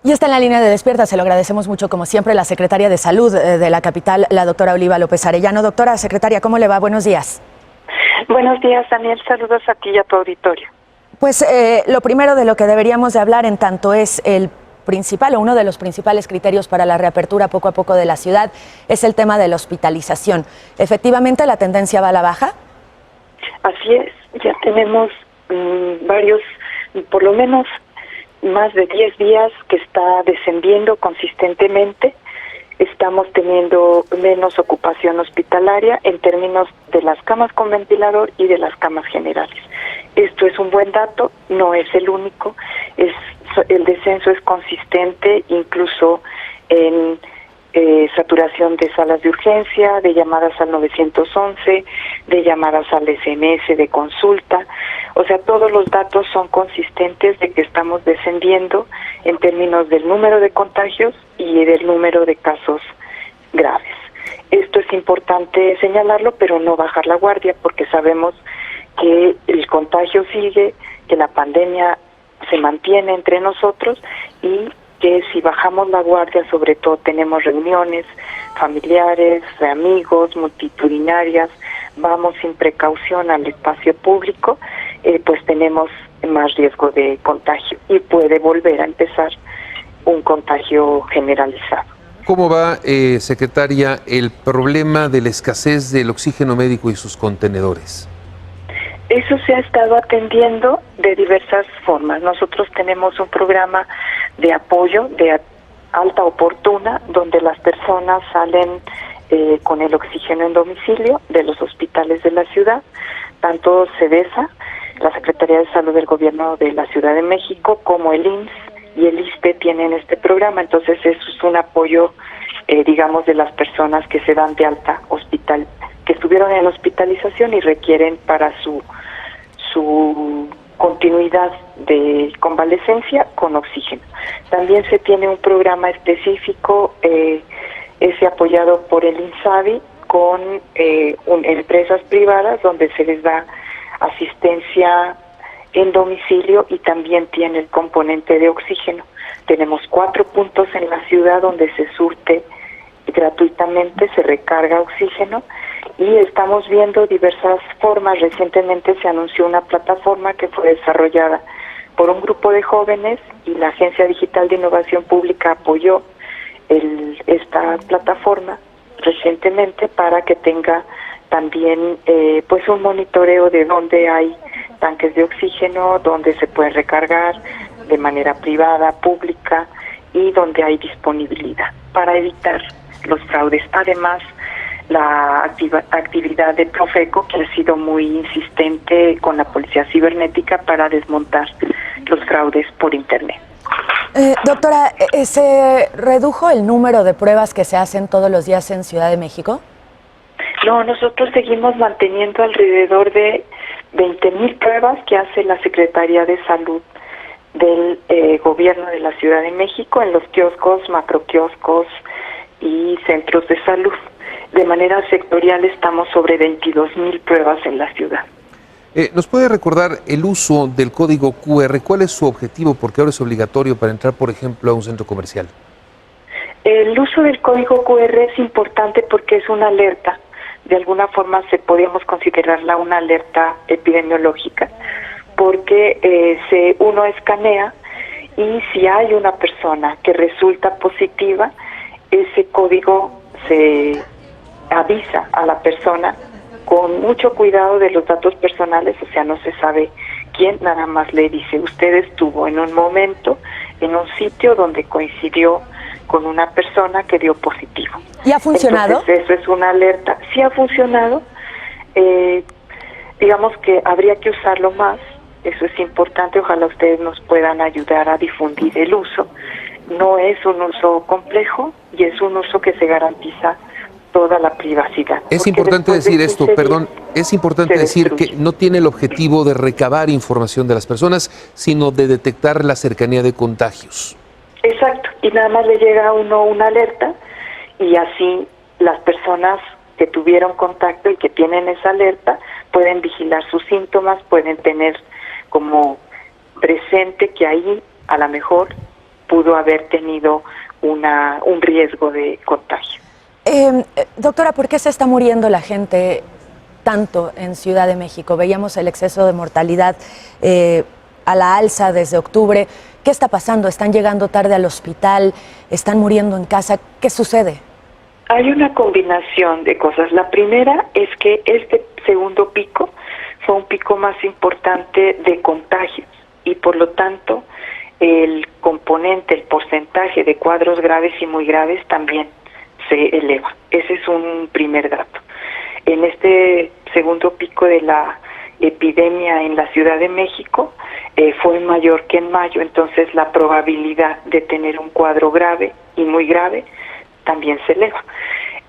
Y está en la línea de Despierta, se lo agradecemos mucho, como siempre, la secretaria de Salud de la capital, la doctora Oliva López Arellano. Doctora secretaria, ¿cómo le va? Buenos días. Buenos días, Daniel. Saludos a ti y a tu auditorio. Pues lo primero de lo que deberíamos de hablar, en tanto es el principal o uno de los principales criterios para la reapertura poco a poco de la ciudad, es el tema de la hospitalización. ¿Efectivamente la tendencia va a la baja? Así es, ya tenemos varios, por lo menos más de 10 días que está descendiendo consistentemente. Estamos teniendo menos ocupación hospitalaria en términos de las camas con ventilador y de las camas generales. Esto es un buen dato, no es el único, el descenso es consistente incluso en saturación de salas de urgencia, de llamadas al 911, de llamadas al SMS de consulta. O sea, todos los datos son consistentes de que estamos descendiendo en términos del número de contagios y del número de casos graves. Esto es importante señalarlo, pero no bajar la guardia, porque sabemos que el contagio sigue, que la pandemia se mantiene entre nosotros y que si bajamos la guardia, sobre todo tenemos reuniones familiares, de amigos, multitudinarias, vamos sin precaución al espacio público, pues tenemos más riesgo de contagio y puede volver a empezar un contagio generalizado. ¿Cómo va, secretaria, el problema de la escasez del oxígeno médico y sus contenedores? Eso se ha estado atendiendo de diversas formas. Nosotros tenemos un programa de apoyo de alta oportuna, donde las personas salen con el oxígeno en domicilio de los hospitales de la ciudad, tanto CEDESA, la Secretaría de Salud del Gobierno de la Ciudad de México, como el IMSS y el ISSSTE tienen este programa. Entonces eso es un apoyo, digamos, de las personas que se dan de alta hospital, que estuvieron en hospitalización y requieren para su continuidad de convalecencia con oxígeno. También se tiene un programa específico, ese apoyado por el INSABI, con empresas privadas donde se les da asistencia en domicilio y también tiene el componente de oxígeno. Tenemos 4 puntos en la ciudad donde se surte gratuitamente, se recarga oxígeno y estamos viendo diversas formas. Recientemente se anunció una plataforma que fue desarrollada por un grupo de jóvenes y la Agencia Digital de Innovación Pública apoyó esta plataforma recientemente para que tenga también pues un monitoreo de dónde hay tanques de oxígeno, dónde se puede recargar de manera privada, pública y donde hay disponibilidad para evitar los fraudes. Además, la actividad de Profeco, que ha sido muy insistente con la policía cibernética para desmontar los fraudes por Internet. Doctora, ¿se redujo el número de pruebas que se hacen todos los días en Ciudad de México? No, nosotros seguimos manteniendo alrededor de 20,000 pruebas que hace la Secretaría de Salud del Gobierno de la Ciudad de México en los kioscos, macroquioscos y centros de salud. De manera sectorial estamos sobre 22,000 pruebas en la ciudad. ¿Nos puede recordar el uso del código QR? ¿Cuál es su objetivo? Porque ahora es obligatorio para entrar, por ejemplo, a un centro comercial. El uso del código QR es importante porque es una alerta. De alguna forma podríamos considerarla una alerta epidemiológica, porque uno escanea y si hay una persona que resulta positiva, ese código se avisa a la persona con mucho cuidado de los datos personales, o sea, no se sabe quién, nada más le dice, usted estuvo en un momento, en un sitio donde coincidió con una persona que dio positivo. ¿Y ha funcionado? Entonces, eso es una alerta. Sí ha funcionado, digamos que habría que usarlo más, eso es importante, ojalá ustedes nos puedan ayudar a difundir el uso. No es un uso complejo y es un uso que se garantiza toda la privacidad. Es importante decir esto, perdón, es importante decir que no tiene el objetivo de recabar información de las personas, sino de detectar la cercanía de contagios. Exacto, y nada más le llega a uno una alerta y así las personas que tuvieron contacto y que tienen esa alerta pueden vigilar sus síntomas, pueden tener como presente que ahí a lo mejor pudo haber tenido un riesgo de contagio. Doctora, ¿por qué se está muriendo la gente tanto en Ciudad de México? Veíamos el exceso de mortalidad a la alza desde octubre. ¿Qué está pasando? ¿Están llegando tarde al hospital? ¿Están muriendo en casa? ¿Qué sucede? Hay una combinación de cosas. La primera es que este segundo pico fue un pico más importante de contagios y por lo tanto el componente, el porcentaje de cuadros graves y muy graves también se eleva. Ese es un primer dato. En este segundo pico de la epidemia en la Ciudad de México fue mayor que en mayo, entonces la probabilidad de tener un cuadro grave y muy grave también se eleva.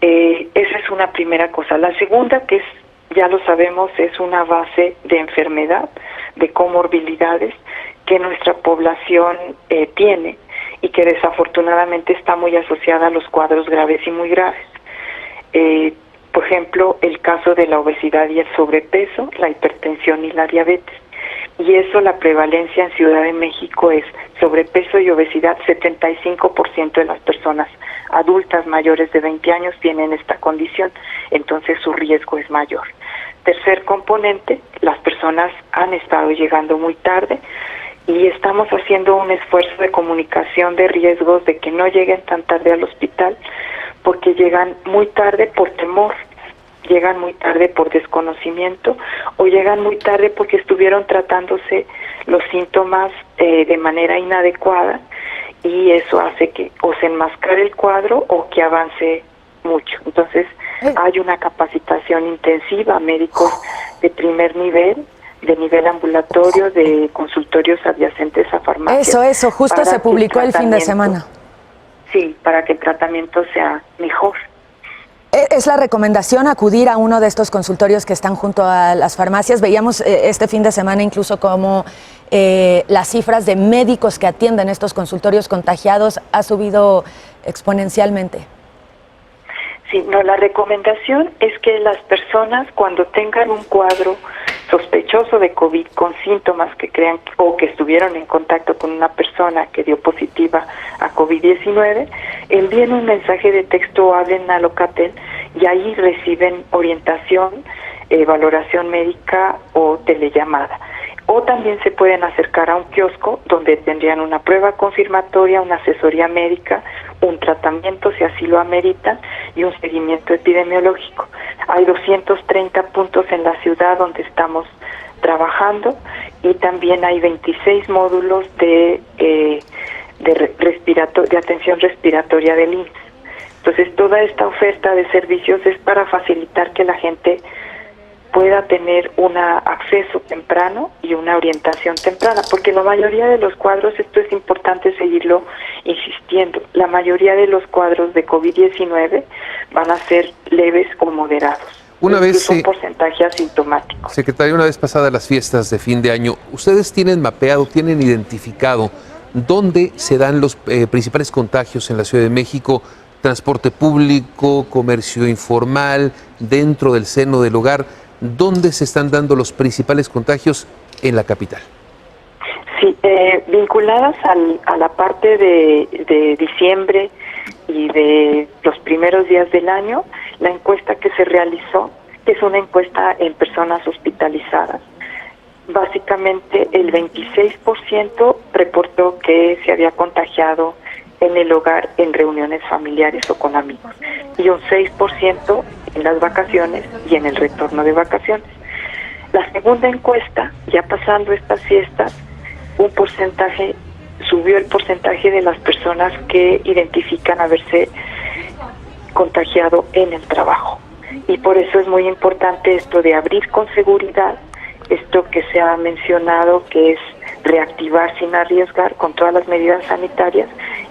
Esa es una primera cosa. La segunda, que es, ya lo sabemos, es una base de enfermedad, de comorbilidades que nuestra población tiene y que desafortunadamente está muy asociada a los cuadros graves y muy graves. Por ejemplo, el caso de la obesidad y el sobrepeso, la hipertensión y la diabetes. Y eso, la prevalencia en Ciudad de México es sobrepeso y obesidad. 75% de las personas adultas mayores de 20 años tienen esta condición, entonces su riesgo es mayor. Tercer componente, las personas han estado llegando muy tarde y estamos haciendo un esfuerzo de comunicación de riesgos de que no lleguen tan tarde al hospital, porque llegan muy tarde por temor, llegan muy tarde por desconocimiento o llegan muy tarde porque estuvieron tratándose los síntomas de manera inadecuada y eso hace que o se enmascare el cuadro o que avance mucho. Entonces hay una capacitación intensiva a médicos de primer nivel, de nivel ambulatorio, de consultorios adyacentes a farmacias. Eso, justo se publicó el fin de semana. Sí, para que el tratamiento sea mejor. ¿Es la recomendación acudir a uno de estos consultorios que están junto a las farmacias? Veíamos este fin de semana incluso como las cifras de médicos que atienden estos consultorios contagiados ha subido exponencialmente. Sí, no, la recomendación es que las personas cuando tengan un cuadro sospechoso de COVID con síntomas que crean o que estuvieron en contacto con una persona que dio positiva a COVID-19, envíen un mensaje de texto o hablen a Locatel y ahí reciben orientación, valoración médica o telellamada. O también se pueden acercar a un kiosco donde tendrían una prueba confirmatoria, una asesoría médica, un tratamiento si así lo ameritan y un seguimiento epidemiológico. Hay 230 puntos en la ciudad donde estamos trabajando y también hay 26 módulos de atención respiratoria del IMSS. Entonces toda esta oferta de servicios es para facilitar que la gente pueda tener un acceso temprano y una orientación temprana, porque la mayoría de los cuadros, esto es importante seguirlo insistiendo, la mayoría de los cuadros de COVID-19 van a ser leves o moderados. Una vez, un porcentaje asintomático. Secretaria, una vez pasadas las fiestas de fin de año, ¿ustedes tienen mapeado, tienen identificado dónde se dan los principales contagios en la Ciudad de México? Transporte público, comercio informal, dentro del seno del hogar. ¿Dónde se están dando los principales contagios en la capital? Sí, vinculadas a la parte de diciembre y de los primeros días del año, la encuesta que se realizó, que es una encuesta en personas hospitalizadas, básicamente el 26% reportó que se había contagiado en el hogar, en reuniones familiares o con amigos, y un 6% en las vacaciones y en el retorno de vacaciones. La segunda encuesta, ya pasando estas fiestas, subió el porcentaje de las personas que identifican haberse contagiado en el trabajo. Y por eso es muy importante esto de abrir con seguridad, esto que se ha mencionado, que es reactivar sin arriesgar con todas las medidas sanitarias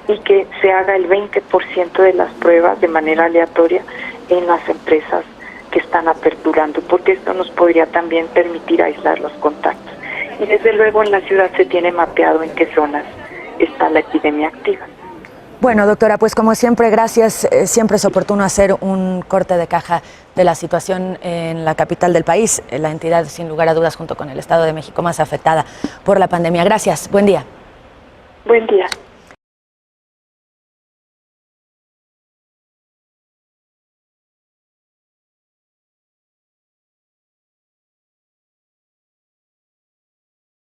y que se haga el 20% de las pruebas de manera aleatoria en las empresas que están aperturando, porque esto nos podría también permitir aislar los contactos. Y desde luego en la ciudad se tiene mapeado en qué zonas está la epidemia activa. Bueno, doctora, pues como siempre, gracias. Siempre es oportuno hacer un corte de caja de la situación en la capital del país, la entidad, sin lugar a dudas, junto con el Estado de México, más afectada por la pandemia. Gracias. Buen día. Buen día.